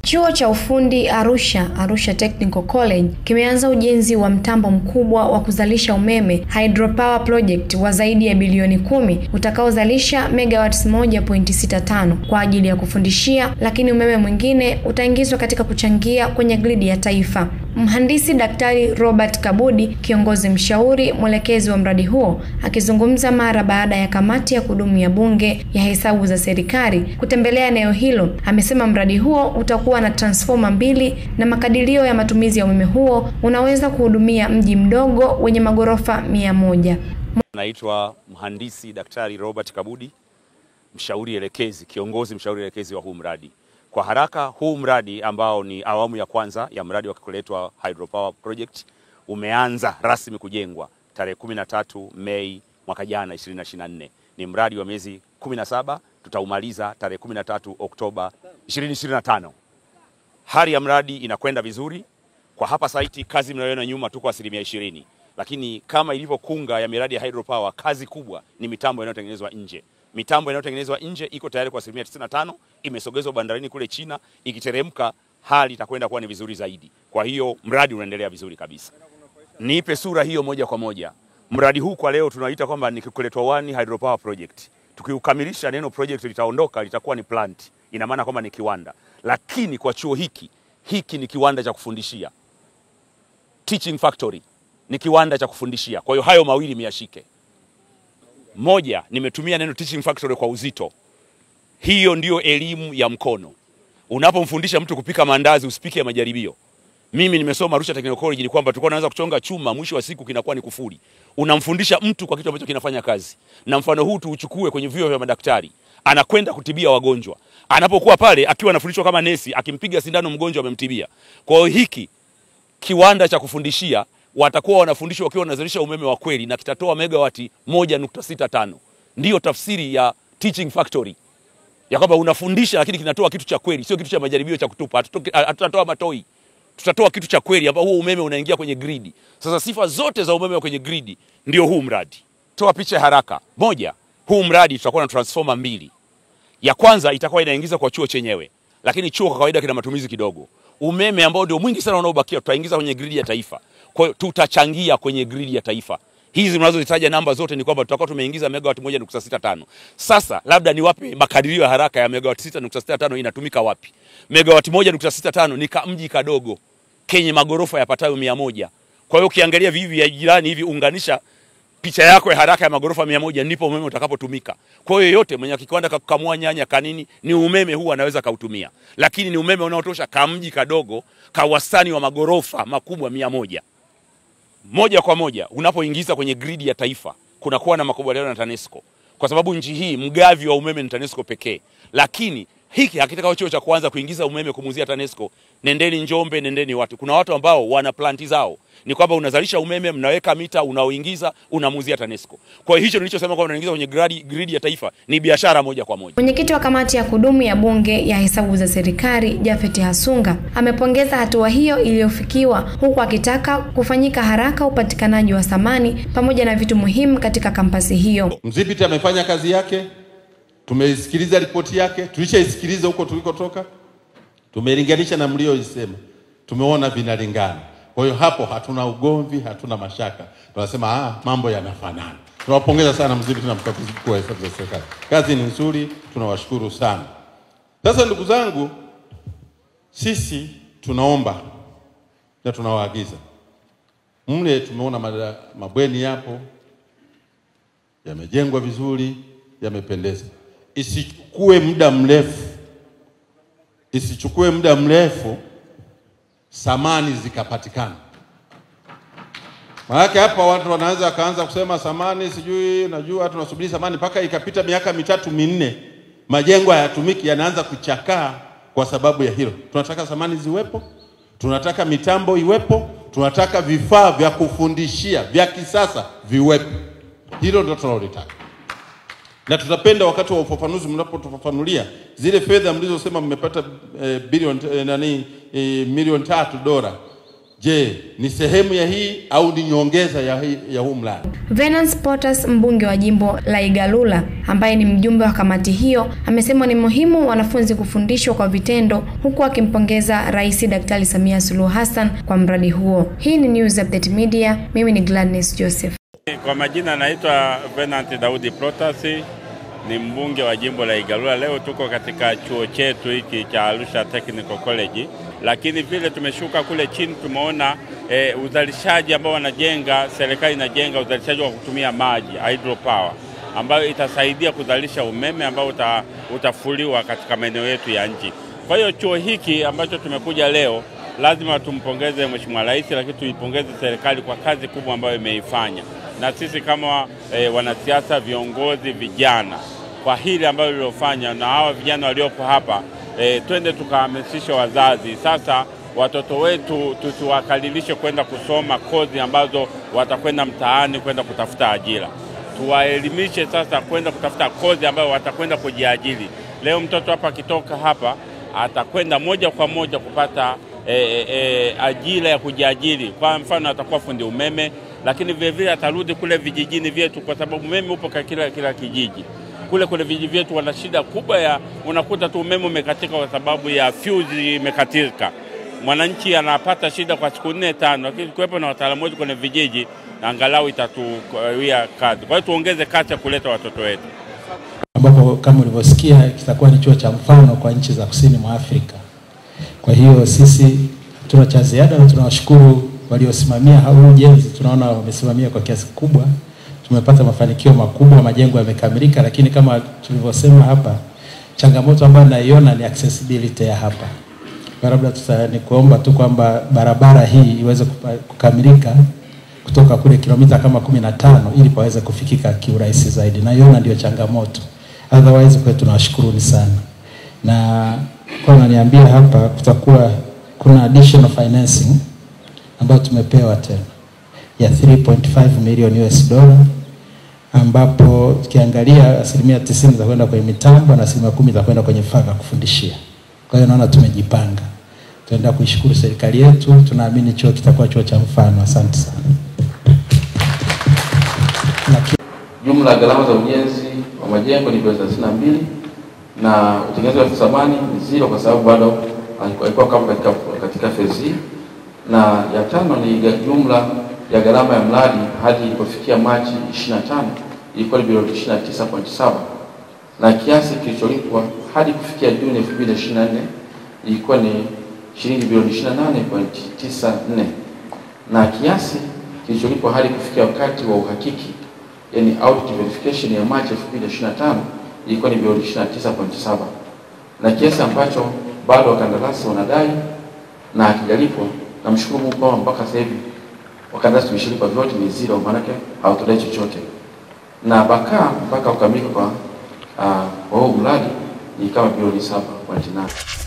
Chuo cha ufundi Arusha Technical College kimeanza ujenzi wa mtambo mkubwa wa kuzalisha umeme hydropower project wa zaidi ya bilioni 10 utakaozalisha megawatts 1.65 kwa ajili ya kufundishia, lakini umeme mwingine utaingizwa katika kuchangia kwenye gridi ya taifa. Mhandisi Daktari Robert Kabudi, kiongozi mshauri mwelekezi wa mradi huo, akizungumza mara baada ya kamati ya kudumu ya Bunge ya hesabu za serikali kutembelea eneo hilo, amesema mradi huo utakuwa na transformer 2 na makadirio ya matumizi ya umeme huo unaweza kuhudumia mji mdogo wenye magorofa 100. Naitwa Mhandisi Daktari Robert Kabudi, kiongozi mshauri elekezi wa huu mradi. Kwa haraka, huu mradi ambao ni awamu ya kwanza ya mradi wa kuletwa hydropower project umeanza rasmi kujengwa tarehe 13 Mei mwaka jana 2024. Ni mradi wa miezi 17, tutaumaliza tarehe 13 Oktoba 2025. Hali ya mradi inakwenda vizuri. Kwa hapa site kazi mnayoona nyuma tuko 20%, lakini kama ilivyo kunga ya miradi ya hydropower, kazi kubwa ni mitambo inayotengenezwa nje. Mitambo inayotengenezwa nje iko tayari kwa 95%, imesogezwa bandarini kule China. Ikiteremka hali itakwenda kuwa ni vizuri zaidi. Kwa hiyo mradi unaendelea vizuri kabisa. Nipe sura hiyo moja kwa moja. Mradi huu kwa leo tunaita kwamba ni Kikuletwa 1 hydropower project. Tukiukamilisha, neno project litaondoka, litakuwa ni plant. Ina maana kwamba ni kiwanda. Lakini kwa chuo hiki ni kiwanda cha kufundishia. Teaching factory ni kiwanda cha kufundishia. Kwa hiyo hayo mawili miyashike. Moja, nimetumia neno teaching factory kwa uzito. Hiyo ndio elimu ya mkono. Unapomfundisha mtu kupika mandazi, usipike ya majaribio. Mimi nimesoma Arusha Technical College, ni kwamba tulikuwa tunaanza kuchonga chuma, mwisho wa siku kinakuwa ni kufuri. Unamfundisha mtu kwa kitu ambacho kinafanya kazi. Na mfano huu tuuchukue kwenye vyuo vya madaktari. Anakwenda kutibia wagonjwa. Anapokuwa pale akiwa anafundishwa kama nesi, akimpiga sindano mgonjwa amemtibia. Kwa hiyo hiki kiwanda cha kufundishia watakuwa wanafundishwa wakiwa wanazalisha umeme wa kweli, na kitatoa megawati 1.65. Ndiyo tafsiri ya teaching factory. Ya kwamba unafundisha lakini kinatoa kitu cha kweli, sio kitu cha majaribio cha kutupa. Tutatoa matoi. Tutatoa kitu cha kweli ambao huo umeme unaingia kwenye gridi. Sasa sifa zote za umeme kwenye gridi ndio huu mradi. Toa picha haraka. Moja, huu mradi tutakuwa na transformer 2. Ya kwanza itakuwa inaingiza kwa chuo chenyewe, lakini chuo kwa kawaida kina matumizi kidogo. Umeme ambao ndio mwingi sana unaobakia tutaingiza kwenye gridi ya taifa. Kwa hiyo tutachangia kwenye gridi ya taifa. Hizi mnazozitaja namba zote ni kwamba tutakuwa tumeingiza megawati 1.65. Sasa labda niwape makadirio ya haraka ya megawati 6.65 inatumika wapi. Megawati 1.65 ni mji kadogo kenye magorofa yapatayo 100. Kwa hiyo ukiangalia vivi ya jirani hivi, unganisha picha yako ya haraka ya magorofa 100, ndipo umeme utakapotumika. Kwa hiyo yote mwenye kiwanda kukamua nyanya kanini, ni umeme huu anaweza kautumia. Lakini ni umeme unaotosha mji kadogo ka wastani wa magorofa makubwa 100. Moja kwa moja unapoingiza kwenye gridi ya taifa kunakuwa na makubaliano na TANESCO, kwa sababu nchi hii mgavi wa umeme ni TANESCO pekee. Lakini hiki hakitaka chuo cha kwanza kuingiza umeme kumuzia TANESCO. Nendeni Njombe, nendeni watu. Kuna watu ambao wana planti zao. Ni kwamba unazalisha umeme, mnaweka mita, unaoingiza, unamuzia TANESCO. Kwa hiyo hicho nilichosema kwamba unaingiza kwenye gridi ya taifa ni biashara moja kwa moja. Mwenyekiti wa kamati ya kudumu ya Bunge ya hesabu za serikali, Japhet Hasunga, amepongeza hatua hiyo iliyofikiwa, huku akitaka kufanyika haraka upatikanaji wa samani pamoja na vitu muhimu katika kampasi hiyo. Mdhibiti amefanya kazi yake. Tumeisikiliza ripoti yake, tulishaisikiliza huko tulikotoka. Tumelinganisha na mlioisema. Tumeona vinalingana. Kwa hiyo hapo hatuna ugomvi, hatuna mashaka. Tunasema mambo yanafanana. Tunawapongeza sana mdhibiti na mkaguzi mkuu wa hesabu za serikali. Kazi ni nzuri, tunawashukuru sana. Sasa ndugu zangu, sisi tunaomba na tunawaagiza. Mle tumeona mabweni yapo, yamejengwa vizuri, yamependeza. Isichukue muda mrefu samani zikapatikana. Maana hapa watu wanaanza kaanza kusema samani sijui, najua tunasubiri samani mpaka ikapita miaka 3-4 majengo hayatumiki, yanaanza kuchakaa kwa sababu ya hilo. Tunataka samani ziwepo, tunataka mitambo iwepo, tunataka vifaa vya kufundishia vya kisasa viwepo. Hilo ndio tunalotaka. Na tutapenda wakati wa ufafanuzi mnapotufafanulia zile fedha mlizosema mmepata milioni $3, Je, ni sehemu ya hii au ni nyongeza ya huu mradi? Venance Potas, mbunge wa jimbo la Igalula ambaye ni mjumbe wa kamati hiyo, amesema ni muhimu wanafunzi kufundishwa kwa vitendo, huku akimpongeza Rais Daktari Samia Suluhu Hassan kwa mradi huo. Hii ni News Update Media, mimi ni Gladness Joseph. Kwa majina naitwa Venance Daudi Potas, ni mbunge wa jimbo la Igalula. Leo tuko katika chuo chetu hiki cha Arusha Technical College, lakini vile tumeshuka kule chini tumeona uzalishaji ambao wanajenga, serikali inajenga uzalishaji wa kutumia maji, hydropower, ambayo itasaidia kuzalisha umeme ambao utafuliwa katika maeneo yetu ya nchi. Kwa hiyo chuo hiki ambacho tumekuja leo, lazima tumpongeze Mheshimiwa Rais, lakini tuipongeze serikali kwa kazi kubwa ambayo imeifanya. Na sisi kama wanasiasa, viongozi, vijana, kwa hili ambalo lilofanya, na hawa vijana waliopo hapa, twende tukahamasisha wazazi. Sasa watoto wetu tusiwakalilishe kwenda kusoma kozi ambazo watakwenda mtaani kwenda kutafuta ajira. Tuwaelimishe sasa kwenda kutafuta kozi ambayo watakwenda kujiajiri. Leo mtoto hapa akitoka hapa atakwenda moja kwa moja kupata ajira ya kujiajiri. Kwa mfano atakuwa fundi umeme, lakini vile vile atarudi kule vijijini vyetu, kwa sababu umeme upo kwa kila kijiji. Kule vijiji vyetu wana shida kubwa ya unakuta tu umeme umekatika kwa sababu ya fuse imekatika. Mwananchi anapata shida kwa siku 4-5, lakini kuwepo na wataalamu wetu kwenye vijiji angalau itatuwia kazi. Kwa hiyo tuongeze kasi ya kuleta watoto wetu. Ambapo kama ulivyosikia kitakuwa ni chuo cha mfano kwa nchi za kusini mwa Afrika. Kwa hiyo sisi tuna cha ziada na tunawashukuru waliosimamia huu ujenzi. Tunaona wamesimamia kwa kiasi kubwa. Tumepata mafanikio makubwa, majengo yamekamilika, lakini kama tulivyosema hapa, changamoto ambayo naiona ni accessibility ya hapa. Kwa labda nikuomba tu kwamba barabara hii iweze kukamilika kutoka kule kilomita kama 15 ili paweze kufikika kiurahisi zaidi. Naiona ndio changamoto. Otherwise kwa tunawashukuruni sana. Na kwa naniambia hapa kuna additional financing ambayo tumepewa tena ya 3.5 million US dollar, ambapo tukiangalia 90% itakwenda kwenye mitambo na 10% itakwenda kwenye vifaa vya kufundishia. Kwa hiyo naona tumejipanga. Tunaenda kuishukuru serikali yetu, tunaamini chuo kitakuwa chuo cha mfano. Asante sana. Jumla ya gharama za ujenzi wa majengo ni bilioni 32 na utengenezaji wa thamani ni 0 kwa sababu bado alikuwa kama katika phase. Na ya tano ni jumla ya gharama ya mradi hadi ilipofikia Machi 25 ilikuwa ni bilioni 29.7, na kiasi kilicholipwa hadi kufikia Juni 2024 ilikuwa ni shilingi bilioni 28.94, na kiasi kilicholipwa hadi kufikia wakati wa uhakiki, yani audit verification, ya Machi 2025 ilikuwa ni bilioni 29.7, na kiasi ambacho bado wakandarasi wanadai na hakijalipwa. Namshukuru Mungu kwa mpaka sasa hivi wakandarasi tumeshilipa vyote ni 0, maana yake hawatodai chochote. Na mpaka ukamilika kwa huu mradi ni kama bilioni 7.8.